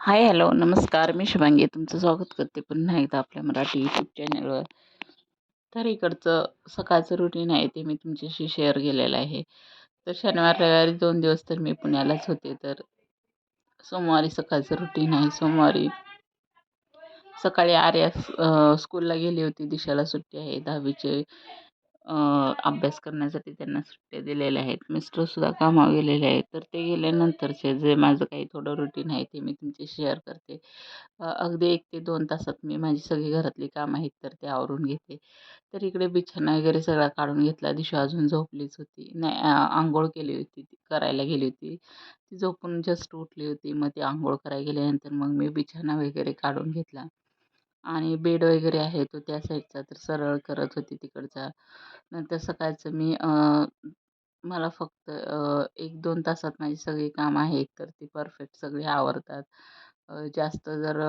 हाय, hello, नमस्कार. मी शुभांगी तुमचं स्वागत करते पुन्हा एकदा आपल्या मराठी यूट्यूब चॅनलवर. तर इकडचं सकाळचं रुटीन आहे ते मी तुमच्याशी शेअर केलेलं आहे. तर शनिवार रविवारी 2 दिवस तर मी पुण्यालाच होते. तर सोमवारी सकाळचं रुटीन आहे. सोमवारी सकाळी आर्या स्कूलला गेली होती. दिशाला सुट्टी आहे 10वीचे. अभ्यास करण्यासाठी त्यांना सुट्ट्या दिलेल्या आहेत. मिस्टरसुद्धा कामावर गेलेले आहेत. तर ते गेल्यानंतरचे जे माझं काही थोडं रुटीन आहे ते मी तुमच्याशी शेअर करते. अगदी 1 ते 2 तासात मी माझी सगळी घरातली कामं आहेत तर ते आवरून घेते. तर इकडे बिछाना वगैरे सगळा काढून घेतला. दिशा अजून झोपलीच होती. नाही, अंघोळ केली होती ती करायला गेली होती. ती झोपून जस्ट उठली होती. मग ती अंघोळ करायला गेल्यानंतर मग मी बिछाना वगैरे काढून घेतला आणि बेड वगैरे आहे तो त्या साईडचा तर सरळ करत होती तिकडचा. नंतर सकाळचं मी मला फक्त 1-2 तासात माझी सगळी कामं आहेत तर ती परफेक्ट सगळी आवरतात. जास्त जर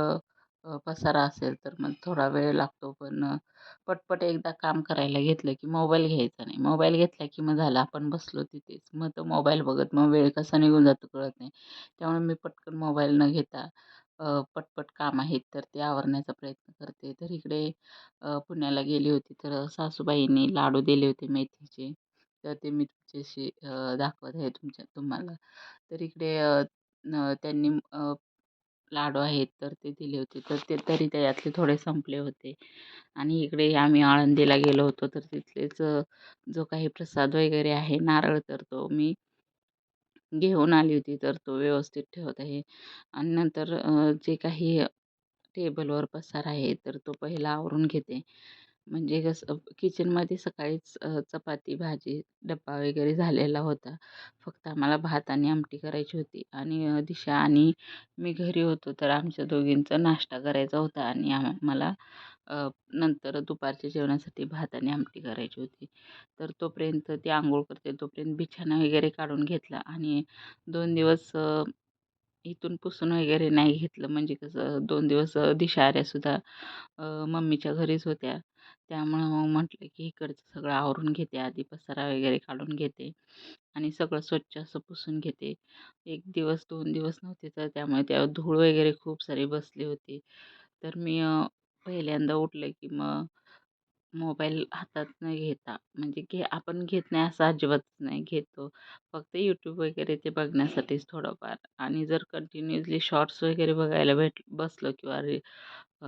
पसारा असेल तर मग थोडा वेळ लागतो. पण पटपट एकदा काम करायला घेतलं की मोबाईल घ्यायचा नाही. मोबाईल घेतला की मग झालं आपण बसलो तिथेच. मग तो मोबाईल बघत मग वेळ कसा निघून जातो कळत नाही. त्यामुळे मी पटकन मोबाईल न घेता पटपट काम आहेत तर ते आवरण्याचा प्रयत्न करते. तर इकडे पुण्याला गेली होती तर सासूबाईंनी लाडू दिले होते मेथीचे. तर ते मी तुमच्याशी दाखवत आहे तुम्हाला. तर इकडे त्यांनी लाडू आहेत तर ते दिले होते. तर ते तरी त्याच्यातले थोडे संपले होते. आणि इकडे आम्ही आळंदीला गेलो होतो तर तिथलेच जो काही प्रसाद वगैरे आहे नारळ तर तो मी घेऊन आली होती. तर तो व्यवस्थित ठेवत आहे. आणि नंतर जे काही टेबलवर पसारा आहे तर तो पहिला आवरून घेते. म्हणजे कसं किचनमध्ये सकाळीच चपाती, भाजी, डब्बा वगैरे झालेला होता. फक्त आम्हाला भात आणि आमटी करायची होती आणि दिशा आणि मी घरी होतो तर आमच्या दोघींचा नाश्ता करायचा होता आणि मला नंतर दुपारच्या जेवणासाठी भात आणि आमटी करायची होती. तर तोपर्यंत ती अंघोळ करते तोपर्यंत बिछाना वगैरे काढून घेतला आणि 2 दिवस इथून पुसून वगैरे नाही घेतलं. म्हणजे कसं 2 दिवस दिशा आर्यासुद्धा मम्मीच्या घरीच होत्या. त्यामुळं मग म्हटलं की इकडचं सगळं आवरून घेते आधी पसारा वगैरे काढून घेते आणि सगळं स्वच्छ असं पुसून घेते. 1 दिवस 2 दिवस नव्हते तर त्यामुळे त्यावर धूळ वगैरे खूप सारी बसली होती. तर मी पहिल्यांदा उठलं की मग मोबाईल हातात न घेता म्हणजे आपण घेत नाही असं अजिबातच नाही, घेतो. फक्त YouTube वगैरे ते बघण्यासाठीच थोडंफार आणि जर कंटिन्युअसली शॉर्ट्स वगैरे बघायला बसलो किंवा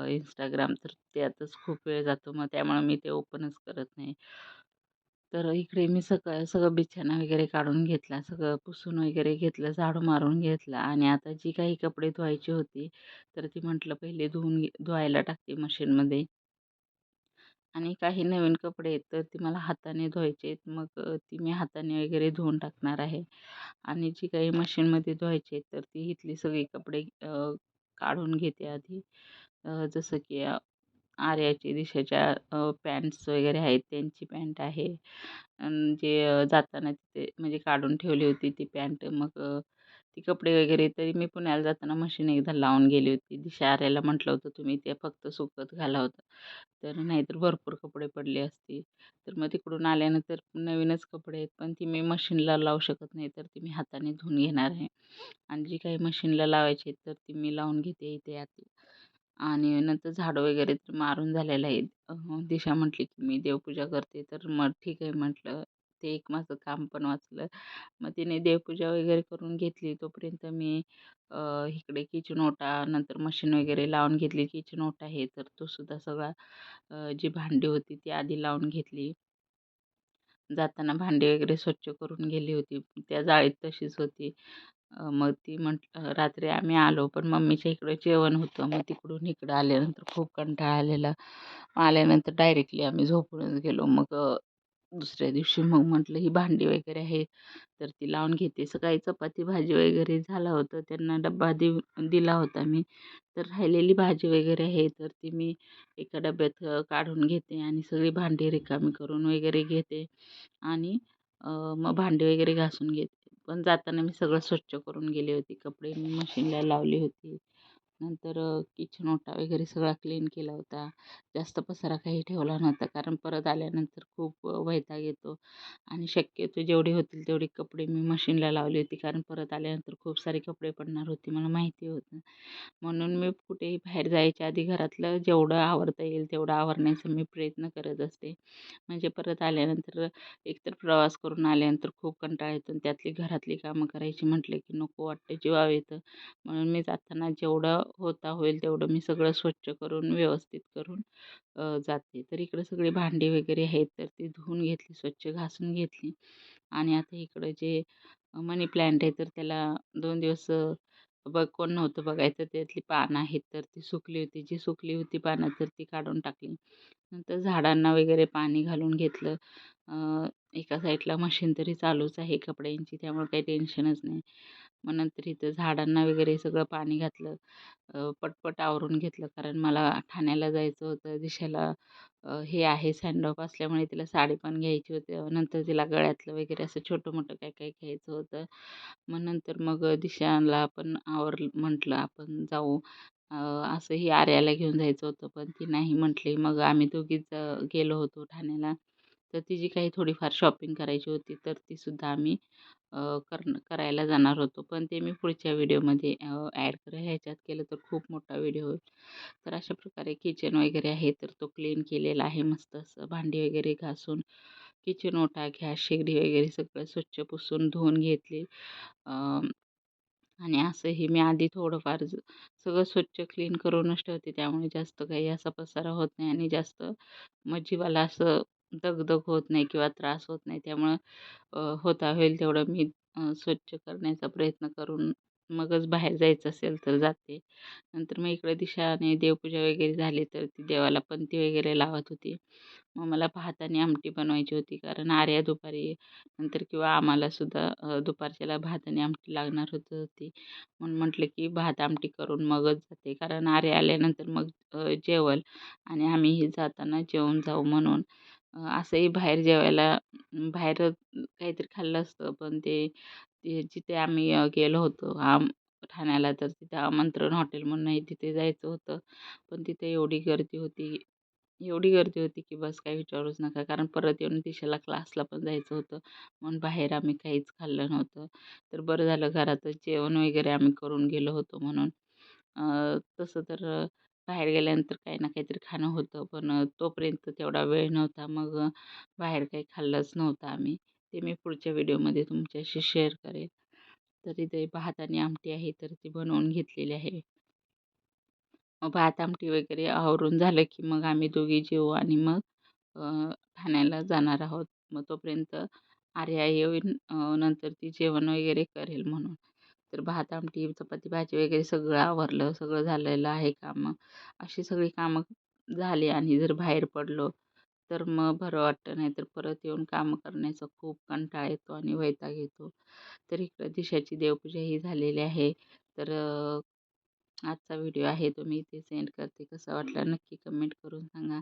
Instagram तर त्यातच खूप वेळ जातो. मग त्यामुळे मी ते ओपनच करत नाही. तर इकडे मी सगळं बिछाना वगैरे काढून घेतला, सगळं पुसून वगैरे घेतलं, झाडू मारून घेतला आणि आता जी काही कपडे धुवायची होती, तर ती म्हटलं पहिले धुवायला टाकते मशीनमध्ये. आणि काही नवीन कपडे आहेत तर ती मला हाताने धुवायचे आहेत. मग ती मी हाताने वगैरे धुवून टाकणार आहे. आणि जी काही मशीनमध्ये धुवायची आहेत तर ती इथली सगळी कपडे काढून घेते आधी. जसं की आर्याची, दिशाच्या पॅन्ट्स वगैरे आहेत त्यांची पॅन्ट आहे. जे जाताना तिथे म्हणजे काढून ठेवली होती ती पॅन्ट. मग ती कपडे वगैरे तरी मी पुण्याला जाताना मशीन एकदा लावून गेली होती. दिशा आर्याला म्हटलं होतं तुम्ही ते फक्त सुकत घाला होतं. तर नाहीतर भरपूर कपडे पडले असते. तर मग तिकडून आल्यानंतर नवीनच कपडे आहेत पण ती मी मशीनला लावू शकत नाही तर ती मी हाताने धुवून घेणार आहे. आणि जी काही मशीनला लावायची आहेत तर ती मी लावून घेते इथे आत. आणि नंतर झाडं वगैरे तर मारून झालेलं आहे. दिशा म्हटली की मी देवपूजा करते तर मग ठीक आहे म्हटलं. ते एक माझं काम पण वाचलं. मग तिने देवपूजा वगैरे करून घेतली तोपर्यंत मी इकडे किचन ओटा नंतर मशीन वगैरे लावून घेतली. किचन ओटा आहे तर तो सुद्धा सगळा जी भांडी होती ती आधी लावून घेतली. जाताना भांडी वगैरे स्वच्छ करून गेली होती. त्या जाळीत तशीच होती. मग ती रात्री आम्ही आलो पण मम्मीच्या इकडं जेवण होतं. मग तिकडून इकडं आल्यानंतर खूप कंटाळा आलेला. आल्यानंतर डायरेक्टली आम्ही झोपूनच गेलो. मग दुसऱ्या दिवशी मग म्हटलं ही भांडी वगैरे आहे तर ती लावून घेते. सकाळी चपाती भाजी वगैरे झालं होतं. त्यांना डब्बा दिला होता मी. तर राहिलेली भाजी वगैरे आहे तर ती मी एका डब्यात काढून घेते आणि सगळी भांडी रिकामी करून वगैरे घेते आणि मग भांडी वगैरे घासून घेते. पण जाताना मी सगळं स्वच्छ करून गेली होती. कपडे मी मशीनला लावली होती. नंतर किचन ओटा वगैरे सगळा क्लीन केला होता. जास्त पसारा काही ठेवला नव्हता, कारण परत आल्यानंतर खूप वैताग येतो आणि शक्यतो जेवढे होतील तेवढे कपडे मी मशीनला लावली होती, कारण परत आल्यानंतर खूप सारे कपडे पडणार होते, मला माहिती होतं. म्हणून मी कुठेही बाहेर जायच्या आधी घरातलं जेवढं आवरता येईल तेवढं आवरण्याचा मी प्रयत्न करत असते. म्हणजे परत आल्यानंतर एकतर प्रवास करून आल्यानंतर खूप कंटाळा येतो आणि त्यातली घरातली कामं करायची म्हटलं की नको वाटतं, जीवावर येतं. म्हणून मी जाताना जेवढं होता होईल तेवढं मी सगळं स्वच्छ करून व्यवस्थित करून जाते. तर इकडं सगळी भांडी वगैरे आहेत तर ती धुवून घेतली, स्वच्छ घासून घेतली. आणि आता इकडं जे मनी प्लॅन्ट आहे तर त्याला 2 दिवस कोण नव्हतं बघायचं. त्यातली पानं आहेत तर ती सुकली होती. जी सुकली होती पानं तर ती काढून टाकली. नंतर झाडांना वगैरे पाणी घालून घेतलं. एका साईडला मशीन तरी चालूच आहे कपड्यांची, त्यामुळे काही टेन्शनच नाही. मग नंतर इथं झाडांना वगैरे सगळं पाणी घातलं. पटपट आवरून घेतलं, कारण मला ठाण्याला जायचं होतं. दिशाला हे आहे सँड ऑफ असल्यामुळे तिला साडी पण घ्यायची होती. नंतर तिला गळ्यातलं वगैरे असं छोटं-मोठं काय-काय घ्यायचं होतं. मग नंतर मग दिशाला पण म्हटलं आपण जाऊ. अ, असंही आर्याला घेऊन जायचं होतं, पण ती नाही म्हटली. मग आम्ही दोघीच गेलो होतो ठाण्याला. तर तिची काही थोडीफार शॉपिंग करायची होती, तर तीसुद्धा आम्ही करायला जाणार होतो. पण ते मी पुढच्या व्हिडिओमध्ये ॲड करेल. ह्याच्यात केलं तर खूप मोठा व्हिडिओ होईल. तर अशा प्रकारे किचन वगैरे आहे, तर तो क्लीन केलेला आहे मस्त असं. भांडी वगैरे घासून किचन ओटा, गॅस शेगडी वगैरे सगळं स्वच्छ पुसून धुवून घेतली. आणि असंही मी आधी थोडंफार सगळं स्वच्छ क्लीन करूनच ठेवते. त्यामुळे जास्त काही असा पसारा होत नाही आणि जास्त मग जीवाला असं दगदग होत नाही किंवा त्रास होत नाही. त्यामुळं होता होईल तेवढं मी स्वच्छ करण्याचा प्रयत्न करून मगच बाहेर जायचं असेल तर जाते. नंतर मग इकडे दिशाने देवपूजा वगैरे झाली, तर ती देवाला पंती वगैरे लावत होती. मग मला भात आणि आमटी बनवायची होती, कारण आर्या दुपारी नंतर किंवा आम्हालासुद्धा दुपारच्याला भात आणि आमटी लागणार होती. म्हणून म्हटलं की भात आमटी करून मगच जाते, कारण आर्या आल्यानंतर मग जेवेल आणि आम्हीही जाताना जेवून जाऊ म्हणून. असंही बाहेर जेवायला बाहेर काहीतरी खाल्लं असतं, पण ते ते जिथे आम्ही गेलो होतो ठाण्याला, तर तिथे आमंत्रण हॉटेल म्हणून आहे, तिथे जायचं होतं. पण तिथे एवढी गर्दी होती की बस काही विचारूच नका. कारण परत येऊन दिशाला क्लासला पण जायचं होतं. म्हणून बाहेर आम्ही काहीच खाल्लं नव्हतं. तर बरं झालं घरातच जेवण वगैरे आम्ही करून गेलो होतो म्हणून. तसं तर बाहेर गेल्यानंतर काही ना काहीतरी खाणं होतं. पण तोपर्यंत तेवढा वेळ नव्हता. मग बाहेर काही खाल्लंच नव्हतं आम्ही. ते मी पुढच्या व्हिडिओमध्ये तुमच्याशी शेअर करेन. तर इथे भात आणि आमटी आहे तर ती बनवून घेतलेली आहे. मग भात आमटी वगैरे आवरून झालं की मग आम्ही दोघी जेवू आणि मग ठाण्याला जाणार आहोत. मग तोपर्यंत आर्या येईन, नंतर ती जेवण वगैरे करेल म्हणून. तर भात आमटी, चपाती भाजी वगैरे सगळं आवरलं, सगळं झालेलं आहे कामं. अशी सगळी कामं झाली आणि जर बाहेर पडलो तर मग बरं वाटतं. नाहीतर परत येऊन कामं करण्याचा खूप कंटाळा येतो आणि वैताग येतो. तर इकडं दिशाची देवपूजा ही झालेली आहे. तर आजचा व्हिडिओ आहे तो मी इथे सेंड करते. कसा वाटला नक्की कमेंट करून सांगा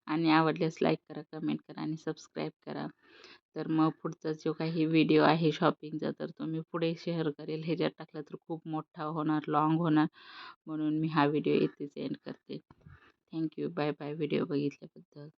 आणि आवडल्यास लाईक करा, कमेंट करा आणि सबस्क्राईब करा. तर मग पुढचा जो काही व्हिडिओ आहे शॉपिंगचा तर तो मी पुढे शेअर करेल. ह्याच्यात टाकला तर खूप मोठा होणार, लाँग होणार, म्हणून मी हा व्हिडिओ इथेच एंड करते. Thank bye bye video बघितल्याबद्दल.